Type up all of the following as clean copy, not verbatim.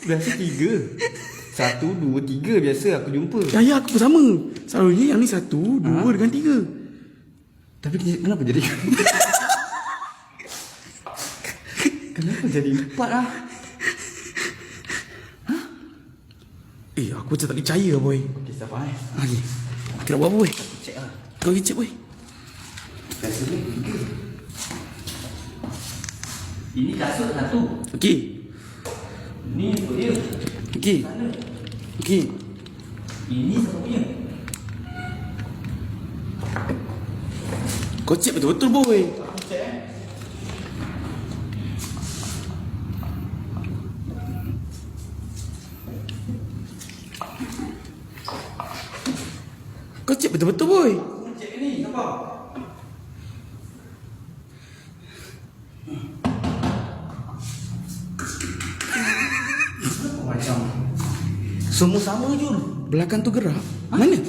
Biasa 3. 1, 2, 3 biasa aku jumpa. Ya aku pun sama. Selalunya yang ni 1, 2 dengan 3. Tapi kenapa jadi kenapa jadi 4 lah? Aku macam tak percaya boy. Okay, sabar Okay. Kita nak buat apa boy? Cek lah. Kau pergi cek boy. Biasa ni 3. Ini kasut 1. Okey. Ini untuk dia. Okey. Sana. Okey. Ini siapa punya? Kau cek betul-betul boy. Aku cek Kau cek betul-betul boy. Aku cek ni, nampak? Kenapa macam semua sama je? Belakang tu gerak. Mana?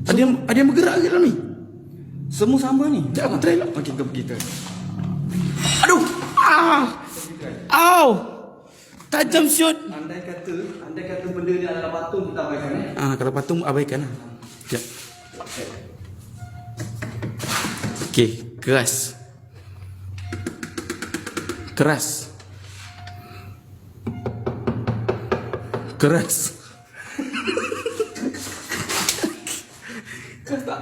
Ada yang bergerak ke dalam ni? Semua sama ni. Sekejap aku try lah. Okey, kita pergi tu. Aduh. Au. Tajam siut. Andai kata benda ni adalah patung, kita abaikan Kalau patung abaikan lah. Sekejap. Okey, keras. Keras. Keras. Keras tak?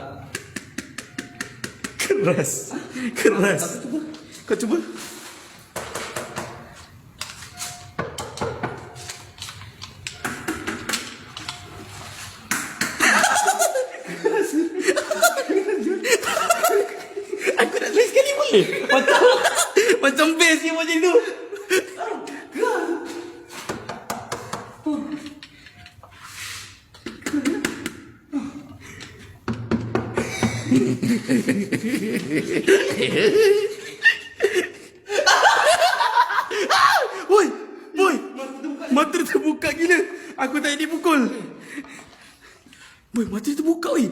Keras. Keras. Kau cuba. Aku nak try sekali boleh? Macam best ni macam tu. Woi, boy, mata dia terbuka gila. Aku tak dipukul. Boy, mata dia terbuka weh.